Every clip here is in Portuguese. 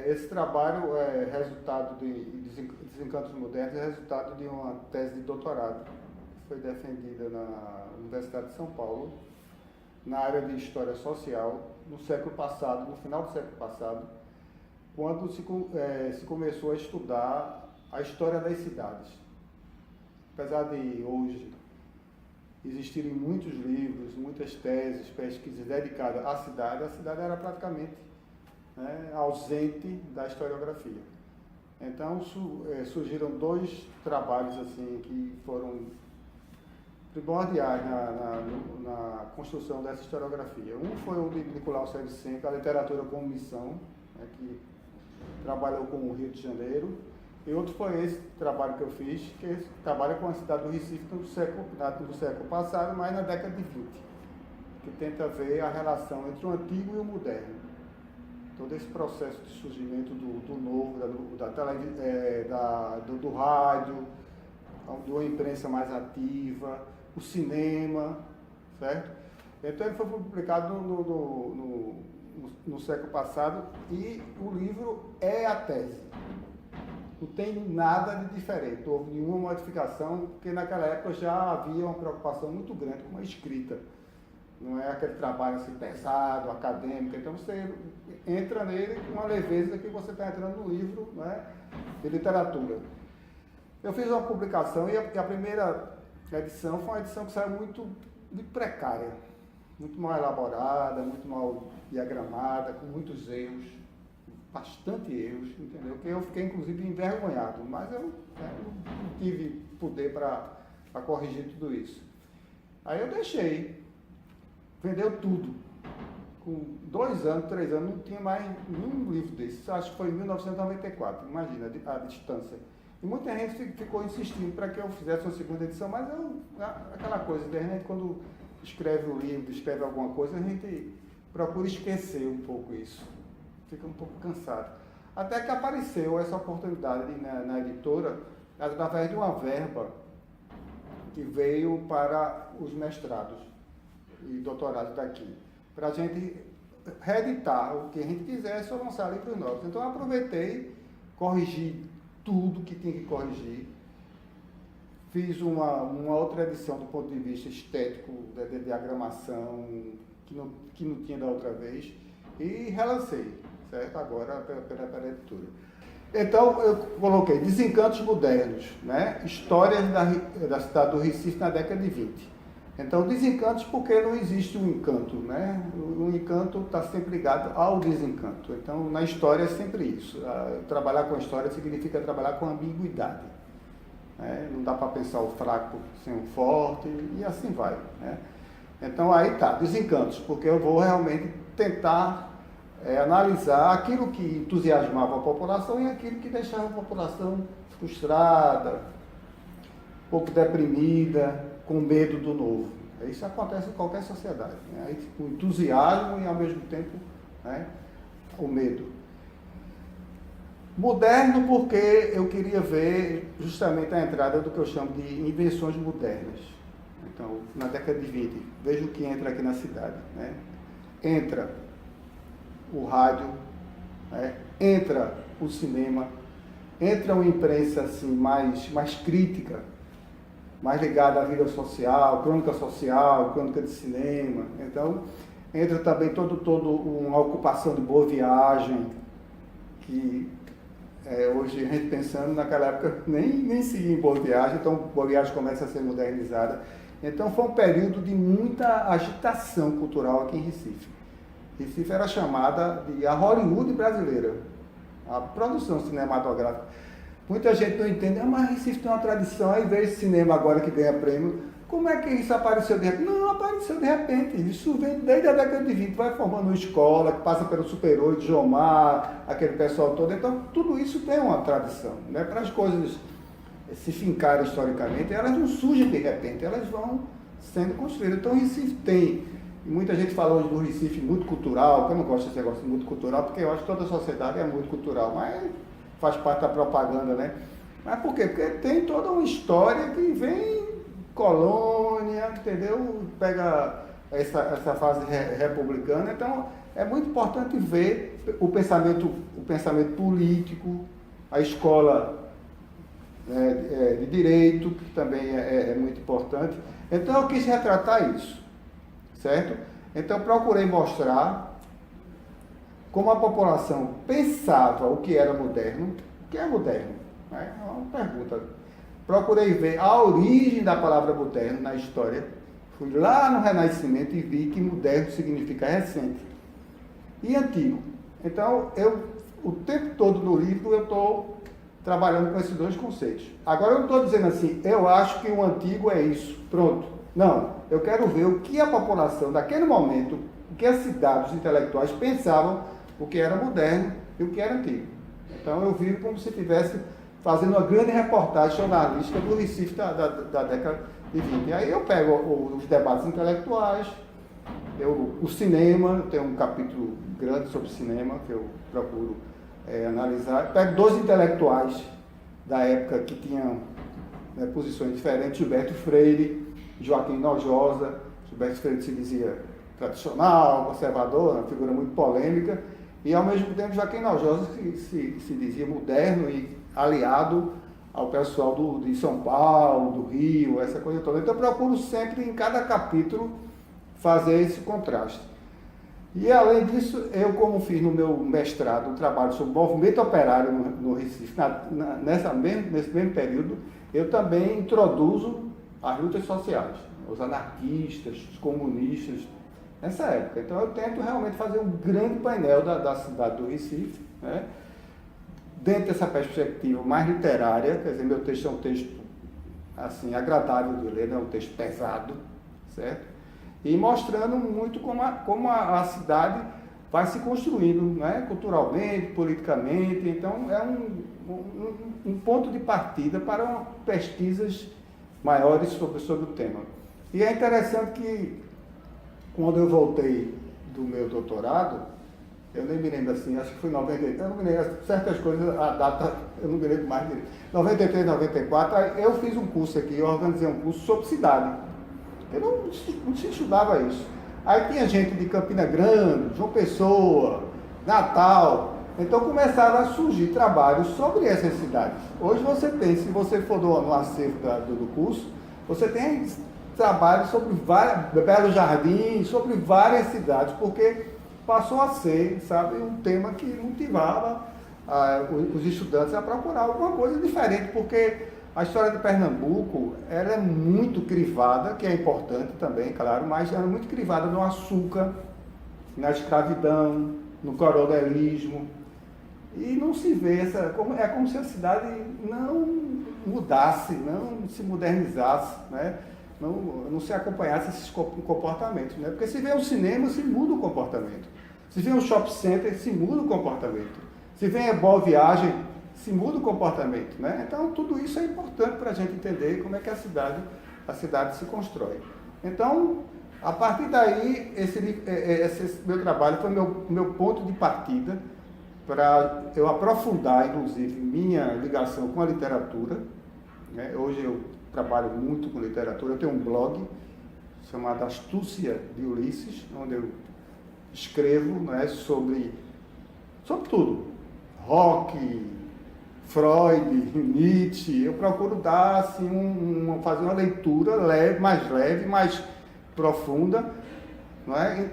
Esse trabalho é resultado de Desencantos Modernos, é resultado de uma tese de doutorado que foi defendida na Universidade de São Paulo, na área de História Social, no século passado, no final do século passado, quando se começou a estudar a história das cidades. Apesar de hoje existirem muitos livros, muitas teses, pesquisas dedicadas à cidade, a cidade era praticamente ausente da historiografia. Então surgiram dois trabalhos assim que foram primordiais na construção dessa historiografia. Um foi o de Nicolau Shevchenko, a literatura como missão, que trabalhou com o Rio de Janeiro, e outro foi esse trabalho que eu fiz, que trabalha com a cidade do Recife do século passado, mas na década de 20, que tenta ver a relação entre o antigo e o moderno. Todo esse processo de surgimento do novo, do rádio, de uma imprensa mais ativa, o cinema, certo? Então ele foi publicado no século passado e o livro é a tese. Não tem nada de diferente, não houve nenhuma modificação, porque naquela época já havia uma preocupação muito grande com a escrita. Não é aquele trabalho assim pesado, acadêmico, então você entra nele com uma leveza que você está entrando no livro, de literatura. Eu fiz uma publicação e a primeira edição foi uma edição que saiu muito precária, muito mal elaborada, muito mal diagramada, com muitos erros, bastante erros, entendeu? Que eu fiquei inclusive envergonhado, mas eu não tive poder para corrigir tudo isso. Aí eu deixei. Vendeu tudo. Com 2 anos, 3 anos, não tinha mais nenhum livro desse. Acho que foi em 1994, imagina a distância. E muita gente ficou insistindo para que eu fizesse uma segunda edição, mas aquela coisa, a gente quando escreve um livro, escreve alguma coisa, a gente procura esquecer um pouco isso. Fica um pouco cansado. Até que apareceu essa oportunidade na editora, através de uma verba que veio para os mestrados e doutorado daqui, para a gente reeditar o que a gente quisesse ou lançar livros novos. Então eu aproveitei, corrigi tudo que tinha que corrigir, fiz uma outra edição do ponto de vista estético, de diagramação, que não tinha da outra vez, e relancei, certo? Agora pela editora. Então eu coloquei Desencantos Modernos, Histórias da cidade do Recife na década de 20. Então, desencantos porque não existe um encanto, O encanto está sempre ligado ao desencanto. Então, na história é sempre isso. Trabalhar com a história significa trabalhar com ambiguidade. Não dá para pensar o fraco sem o forte e assim vai. Então, aí tá, desencantos, porque eu vou realmente tentar analisar aquilo que entusiasmava a população e aquilo que deixava a população frustrada, um pouco deprimida, com medo do novo. Isso acontece em qualquer sociedade. O entusiasmo e, ao mesmo tempo, o medo. Moderno porque eu queria ver justamente a entrada do que eu chamo de invenções modernas. Então, na década de 20, veja o que entra aqui na cidade. Entra o rádio, entra o cinema, entra uma imprensa assim, mais crítica, mais ligada à vida social, crônica de cinema. Então, entra também todo uma ocupação de Boa Viagem, que hoje a gente pensando, naquela época nem se ia em Boa Viagem, então Boa Viagem começa a ser modernizada. Então foi um período de muita agitação cultural aqui em Recife. Recife era chamada de a Hollywood brasileira, a produção cinematográfica. Muita gente não entende, mas Recife tem uma tradição, aí veio esse cinema agora que ganha prêmio. Como é que isso apareceu de repente? Não apareceu de repente, isso vem desde a década de 20, vai formando uma escola, que passa pelo Super 8, Jomar, aquele pessoal todo. Então, tudo isso tem uma tradição, Para as coisas se fincarem historicamente, elas não surgem de repente, elas vão sendo construídas. Então, Recife tem, e muita gente fala hoje do Recife muito cultural, que eu não gosto desse negócio de muito cultural, porque eu acho que toda a sociedade é muito cultural, mas faz parte da propaganda, Mas por quê? Porque tem toda uma história que vem colônia, entendeu? Pega essa fase republicana. Então, é muito importante ver o pensamento político, a escola de direito, que também é muito importante. Então, eu quis retratar isso, certo? Então, procurei mostrar como a população pensava o que era moderno. O que é moderno? É uma pergunta. Procurei ver a origem da palavra moderno na história. Fui lá no Renascimento e vi que moderno significa recente e antigo. Então, o tempo todo no livro eu estou trabalhando com esses dois conceitos. Agora, eu não estou dizendo assim, eu acho que o antigo é isso, pronto. Não, eu quero ver o que a população daquele momento, o que as cidades intelectuais pensavam, o que era moderno e o que era antigo. Então, eu vi como se estivesse fazendo uma grande reportagem jornalística do Recife da década de 20. E aí eu pego os debates intelectuais, o cinema, tem um capítulo grande sobre cinema, que eu procuro analisar. Pego dois intelectuais da época que tinham posições diferentes, Gilberto Freire, Joaquim Nojosa. Gilberto Freire se dizia tradicional, conservador, uma figura muito polêmica, e ao mesmo tempo Joaquim Nojosa se dizia moderno e aliado ao pessoal de São Paulo, do Rio, essa coisa toda. Então eu procuro sempre, em cada capítulo, fazer esse contraste. E além disso, eu, como fiz no meu mestrado um trabalho sobre movimento operário no Recife, nesse mesmo período, eu também introduzo as lutas sociais, os anarquistas, os comunistas, nessa época. Então eu tento realmente fazer um grande painel da cidade do Recife, né? Dentro dessa perspectiva mais literária. Quer dizer, meu texto é um texto assim, agradável de ler, não é um texto pesado, certo? E mostrando muito como a cidade vai se construindo, né? Culturalmente, politicamente. Então, é um ponto de partida para pesquisas maiores sobre o tema. E é interessante que, quando eu voltei do meu doutorado, eu nem me lembro assim, acho que foi em 93, eu não me lembro, certas coisas, a data, eu não me lembro mais direito. 93, 94, eu fiz um curso aqui, eu organizei um curso sobre cidade. Eu não se estudava isso. Aí tinha gente de Campina Grande, João Pessoa, Natal. Então começaram a surgir trabalhos sobre essas cidades. Hoje você tem, se você for no acervo do curso, você tem trabalhos sobre Belo Jardim, sobre várias cidades, porque passou a ser, sabe, um tema que motivava os estudantes a procurar alguma coisa diferente, porque a história de Pernambuco, ela é muito crivada, que é importante também, claro, mas ela é muito crivada no açúcar, na escravidão, no coronelismo, e não se vê é como se a cidade não mudasse, não se modernizasse, né? Não se acompanhasse esses comportamentos, né? Porque se vê um cinema, se muda o comportamento. Se vê um shopping center, se muda o comportamento. Se vem a boa viagem, se muda o comportamento, né? Então, tudo isso é importante para a gente entender como é que a cidade se constrói. Então, a partir daí, esse meu trabalho foi meu ponto de partida para eu aprofundar, inclusive, minha ligação com a literatura, né? Hoje eu trabalho muito com literatura, eu tenho um blog chamado Astúcia de Ulisses, onde eu escrevo, né, sobre tudo, rock, Freud, Nietzsche. Eu procuro dar assim, fazer uma leitura mais leve, mais profunda, não é?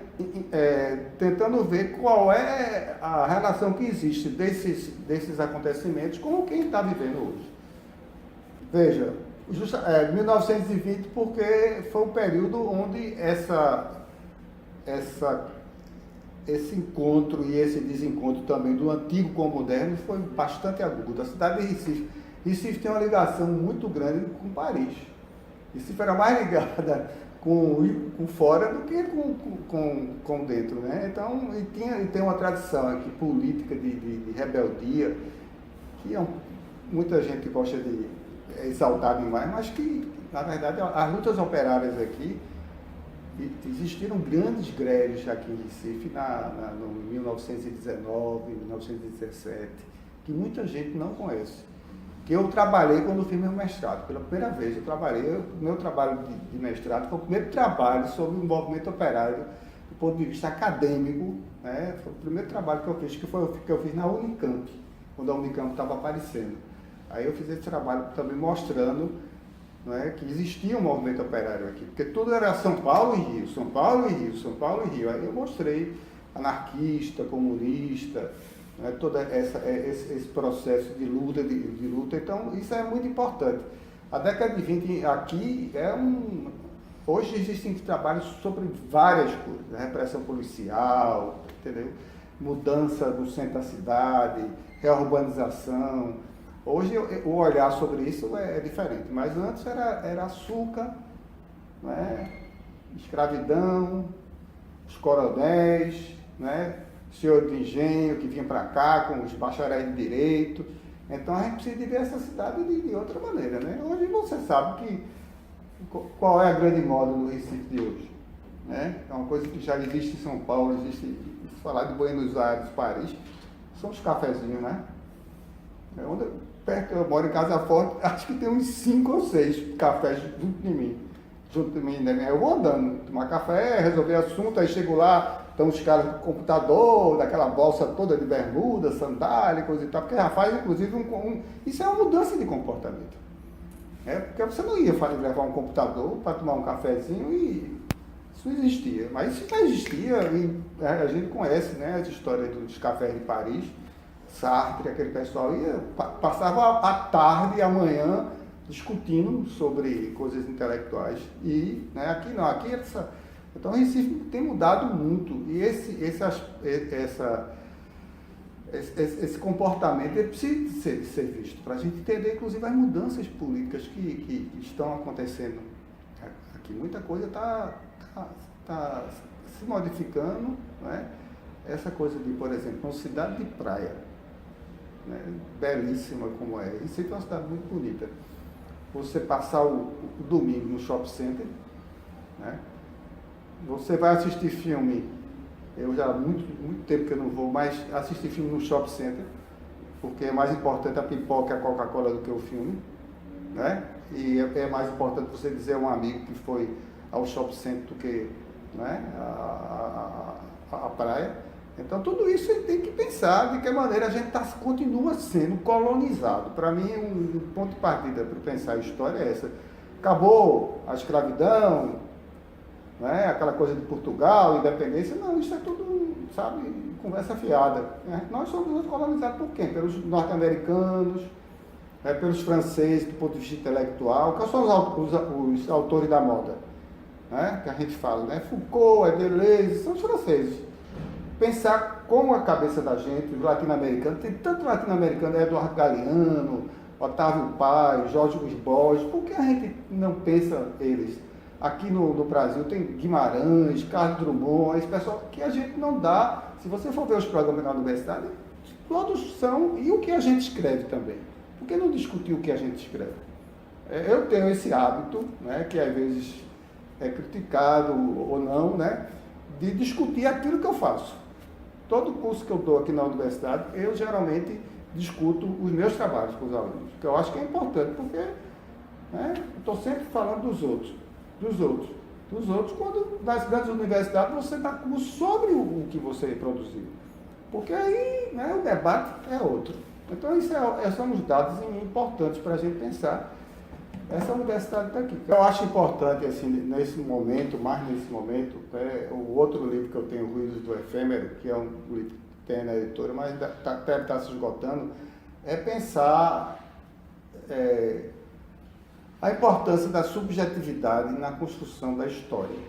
Tentando ver qual é a relação que existe desses acontecimentos com quem está vivendo hoje. Veja, 1920, porque foi um período onde esse encontro e esse desencontro também do antigo com o moderno foi bastante agudo. A cidade de Recife tem uma ligação muito grande com Paris. Recife era mais ligada com fora do que com dentro, né? Então, e tem uma tradição aqui política de rebeldia, que muita gente gosta de exaltar demais, mas que, na verdade, as lutas operárias aqui, existiram grandes greves aqui em Recife no 1919, 1917, que muita gente não conhece. que eu trabalhei quando eu fiz meu mestrado. Pela primeira vez eu trabalhei, meu trabalho de mestrado foi o primeiro trabalho sobre o movimento operário do ponto de vista acadêmico, né? Foi o primeiro trabalho que eu fiz, que foi o que eu fiz na Unicamp, quando a Unicamp estava aparecendo. Aí eu fiz esse trabalho também mostrando, né, que existia um movimento operário aqui, porque tudo era São Paulo e Rio, São Paulo e Rio, São Paulo e Rio. Aí eu mostrei anarquista, comunista, né, todo esse processo de luta, de luta. Então, isso é muito importante. A década de 20 aqui hoje existem trabalhos sobre várias coisas, né? Repressão policial, entendeu? Mudança do centro da cidade, reurbanização. Hoje o olhar sobre isso é diferente, mas antes era açúcar, né? Escravidão, os coronéis, né? Senhor de engenho que vinha para cá com os bacharéis de direito. Então a gente precisa de ver essa cidade de outra maneira, né? Hoje você sabe qual é a grande moda no Recife de hoje, né? É uma coisa que já existe em São Paulo, existe, se falar de Buenos Aires, Paris, são os cafezinhos, né? Eu moro em Casa Forte, acho que tem uns 5 ou 6 cafés junto de mim, né? Eu vou andando, tomar café, resolver assunto, aí chego lá, estão os caras com computador, daquela bolsa toda de bermuda, sandália, coisa e tal, porque já faz inclusive isso é uma mudança de comportamento. Porque você não ia levar um computador para tomar um cafezinho e isso não existia. Mas isso já existia, a gente conhece, né, as histórias dos cafés de Paris, Sartre, aquele pessoal passava a tarde e a manhã discutindo sobre coisas intelectuais. E, né, aqui não, então o Recife tem mudado muito. E esse comportamento precisa ser visto, para a gente entender, inclusive, as mudanças políticas que estão acontecendo aqui. Muita coisa está se modificando, né? Essa coisa de, por exemplo, uma cidade de praia, né, belíssima como é, isso é uma cidade muito bonita. Você passar o domingo no shopping center, né? Você vai assistir filme, eu já há muito tempo que eu não vou mais assistir filme no shopping center, porque é mais importante a pipoca e a Coca-Cola do que o filme, né? E é mais importante você dizer a um amigo que foi ao shopping center do que, né, a praia. Então, tudo isso ele tem que pensar de que maneira a gente continua sendo colonizado. Para mim, um ponto de partida para pensar a história é essa. Acabou a escravidão, né, aquela coisa de Portugal, independência. Não, isso é tudo, sabe, conversa fiada. Né? Nós somos colonizados por quem? Pelos norte-americanos, pelos franceses, do ponto de vista intelectual. Quais são os autores da moda? Né, que a gente fala, né? Foucault, Deleuze, são os franceses. Pensar com a cabeça da gente, os latino-americanos, tem tanto latino-americano, Eduardo Galeano, Otávio Paz, Jorge Luiz Borges, por que a gente não pensa eles? Aqui no Brasil tem Guimarães, Carlos Drummond, esse pessoal que a gente não dá, se você for ver os programas na universidade, todos são, e o que a gente escreve também. Por que não discutir o que a gente escreve? Eu tenho esse hábito, né, que às vezes é criticado ou não, né, de discutir aquilo que eu faço. Todo curso que eu dou aqui na universidade, eu geralmente discuto os meus trabalhos com os alunos, que eu acho que é importante, porque, né, eu estou sempre falando dos outros, quando nas grandes universidades você dá curso sobre o que você produziu, porque aí, né, o debate é outro. Então, são os dados importantes para a gente pensar essa universidade está aqui. Eu acho importante, assim, nesse momento, o outro livro que eu tenho, Ruídos do Efêmero, que é um livro que tem na editora, mas deve estar se esgotando, é pensar a importância da subjetividade na construção da história,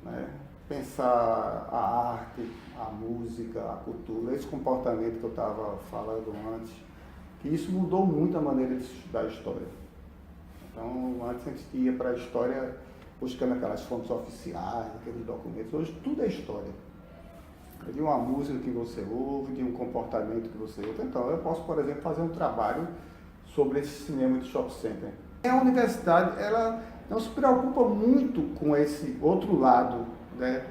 né? Pensar a arte, a música, a cultura, esse comportamento que eu estava falando antes, que isso mudou muito a maneira de se estudar a história. Então, antes a gente ia para a história buscando aquelas fontes oficiais, aqueles documentos. Hoje tudo é história. É de uma música que você ouve, de um comportamento que você ouve. Então, eu posso, por exemplo, fazer um trabalho sobre esse cinema de shopping center. A universidade, ela não se preocupa muito com esse outro lado, né,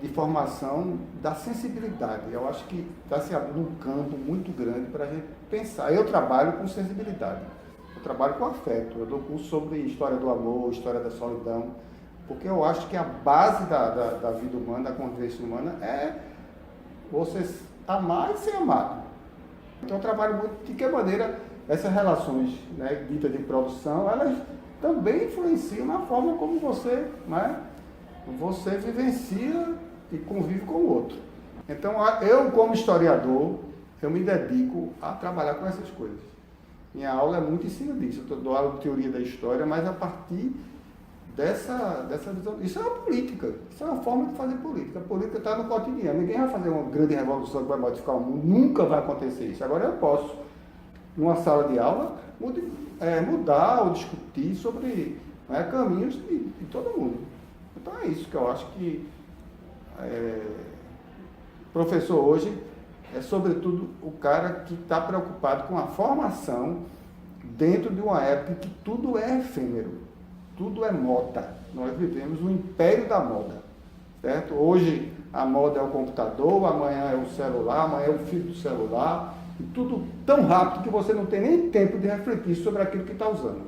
de formação da sensibilidade. Eu acho que está se abrindo um campo muito grande para a gente pensar. Eu trabalho com sensibilidade. trabalho com afeto. Eu dou curso sobre história do amor, história da solidão, porque eu acho que a base da vida humana, da convivência humana, é você amar e ser amado. Então eu trabalho muito de que maneira essas relações, né, ditas de produção, elas também influenciam na forma como você, né, você vivencia e convive com o outro. Então eu, como historiador, eu me dedico a trabalhar com essas coisas. Minha aula é muito em cima disso. Eu dou aula de teoria da história, mas a partir dessa visão. Isso é uma política, isso é uma forma de fazer política. A política está no cotidiano. Ninguém vai fazer uma grande revolução que vai modificar o mundo, nunca vai acontecer isso. Agora eu posso, numa sala de aula, mudar ou discutir sobre, né, caminhos de todo mundo. Então é isso que eu acho que professor hoje é, sobretudo, o cara que está preocupado com a formação dentro de uma época em que tudo é efêmero, tudo é moda. Nós vivemos o império da moda, certo? Hoje a moda é o computador, amanhã é o celular, amanhã é o fio do celular, e tudo tão rápido que você não tem nem tempo de refletir sobre aquilo que está usando.